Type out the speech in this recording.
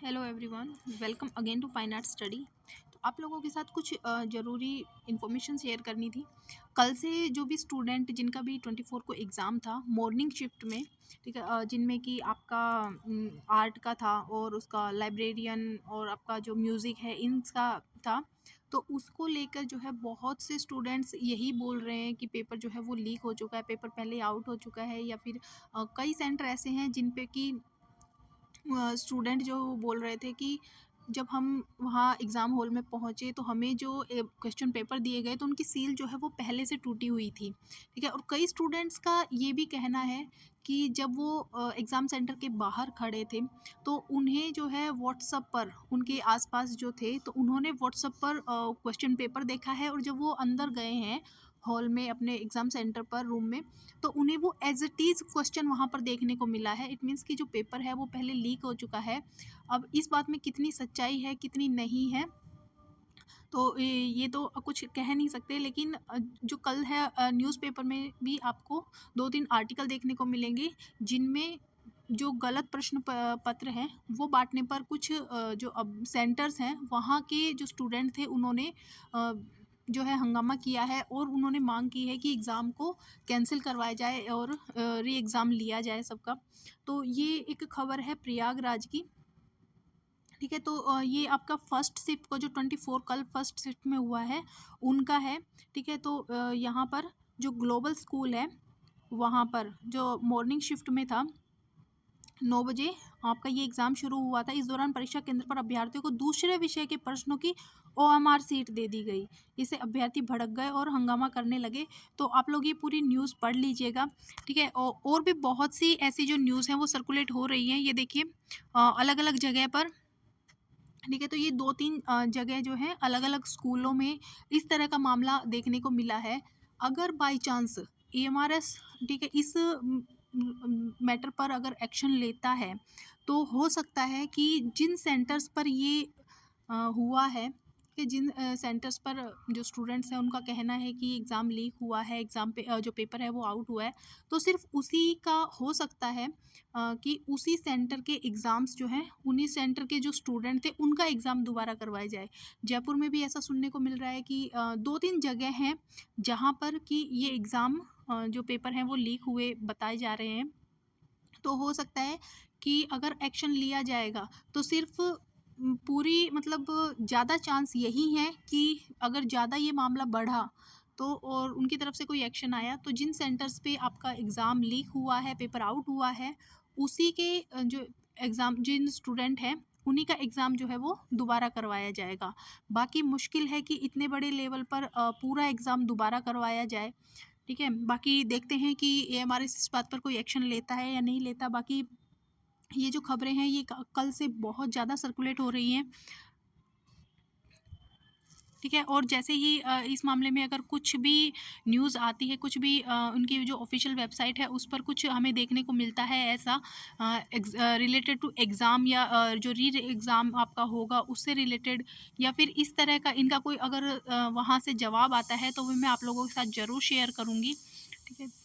Hello everyone, welcome again to fine art study. तो आप लोगों के साथ कुछ ज़रूरी इन्फॉर्मेशन शेयर करनी थी। कल से जो भी स्टूडेंट जिनका भी 24 को एग्ज़ाम था मॉर्निंग शिफ्ट में, ठीक है, जिनमें कि आपका आर्ट का था और उसका लाइब्रेरियन और आपका जो म्यूज़िक है इनका था। तो उसको लेकर जो है बहुत से स्टूडेंट्स यही बोल रहे हैं कि पेपर जो है वो लीक हो चुका है, पेपर पहले आउट हो चुका है, या फिर कई सेंटर ऐसे हैं जिन पे कि स्टूडेंट जो बोल रहे थे कि जब हम वहाँ एग्ज़ाम हॉल में पहुँचे तो हमें जो क्वेश्चन पेपर दिए गए तो उनकी सील जो है वो पहले से टूटी हुई थी, ठीक है। और कई स्टूडेंट्स का ये भी कहना है कि जब वो एग्ज़ाम सेंटर के बाहर खड़े थे तो उन्हें जो है व्हाट्सएप पर उनके आसपास जो थे तो उन्होंने व्हाट्सएप पर क्वेश्चन पेपर देखा है, और जब वो अंदर गए हैं हॉल में अपने एग्ज़ाम सेंटर पर रूम में, तो उन्हें वो एज़ इट इज़ क्वेश्चन वहाँ पर देखने को मिला है। इट मीन्स कि जो पेपर है वो पहले लीक हो चुका है। अब इस बात में कितनी सच्चाई है कितनी नहीं है, तो ये तो कुछ कह नहीं सकते, लेकिन जो कल है न्यूज़पेपर में भी आपको 2-3 आर्टिकल देखने को मिलेंगे जिनमें जो गलत प्रश्न पत्र हैं वो बाँटने पर कुछ जो अब सेंटर्स हैं वहाँ के जो स्टूडेंट थे उन्होंने अ, जो है हंगामा किया है और उन्होंने माँग की है कि एग्ज़ाम को कैंसल करवाया जाए और री एग्ज़ाम लिया जाए सबका। तो ये एक खबर है प्रयागराज की, ठीक है। तो ये आपका फर्स्ट शिफ्ट को जो 24 कल फर्स्ट शिफ्ट में हुआ है उनका है, ठीक है। तो यहाँ पर जो ग्लोबल स्कूल है वहाँ पर जो मॉर्निंग शिफ्ट में था 9 बजे आपका ये एग्ज़ाम शुरू हुआ था। इस दौरान परीक्षा केंद्र पर अभ्यर्थियों को दूसरे विषय के प्रश्नों की ओएमआर सीट दे दी गई। इससे अभ्यर्थी भड़क गए और हंगामा करने लगे। तो आप लोग ये पूरी न्यूज़ पढ़ लीजिएगा, ठीक है। और भी बहुत सी ऐसी जो न्यूज़ हैं वो सर्कुलेट हो रही हैं। ये देखिए अलग-अलग जगह पर, ठीक है। तो ये 2-3 जगह जो हैं अलग-अलग स्कूलों में इस तरह का मामला देखने को मिला है। अगर बाय चांस एएमआरएस, ठीक है, इस मैटर पर अगर एक्शन लेता है, तो हो सकता है कि जिन सेंटर्स पर ये हुआ है, कि जिन सेंटर्स पर जो स्टूडेंट्स हैं उनका कहना है कि एग्ज़ाम लीक हुआ है, एग्ज़ाम पे जो पेपर है वो आउट हुआ है, तो सिर्फ़ उसी का हो सकता है कि उसी सेंटर के एग्ज़ाम्स जो हैं, उन्हीं सेंटर के जो स्टूडेंट थे, उनका एग्ज़ाम दोबारा करवाया जाए। जयपुर में भी ऐसा सुनने को मिल रहा है कि 2-3 जगह हैं, जहाँ पर कि ये एग्ज़ाम जो पेपर हैं, वो लीक हुए बताए जा रहे हैं। तो हो सकता है कि अगर एक्शन लिया जाएगा, तो सिर्फ़ पूरी मतलब ज़्यादा चांस यही हैं कि अगर ज़्यादा ये मामला बढ़ा, तो और उनकी तरफ से कोई एक्शन आया, तो जिन सेंटर्स पे आपका एग्ज़ाम लीक हुआ है, पेपर आउट हुआ है, उसी के जो एग्ज़ाम जिन स्टूडेंट हैं, उन्हीं का एग्ज़ाम जो है वो दोबारा करवाया जाएगा। बाकी मुश्किल है कि इतने बड़े लेवल पर पूरा एग्ज़ाम दोबारा करवाया जाए, ठीक है। बाकी देखते हैं कि एएमआरएस इस बात पर कोई एक्शन लेता है या नहीं लेता। बाकी ये जो खबरें हैं ये कल से बहुत ज़्यादा सर्कुलेट हो रही हैं, ठीक है। और जैसे ही इस मामले में अगर कुछ भी न्यूज़ आती है, कुछ भी उनकी जो ऑफिशियल वेबसाइट है उस पर कुछ हमें देखने को मिलता है ऐसा रिलेटेड टू एग्ज़ाम, या जो री एग्ज़ाम आपका होगा उससे रिलेटेड, या फिर इस तरह का इनका कोई अगर वहाँ से जवाब आता है तो वो मैं आप लोगों के साथ ज़रूर शेयर करूँगी, ठीक है।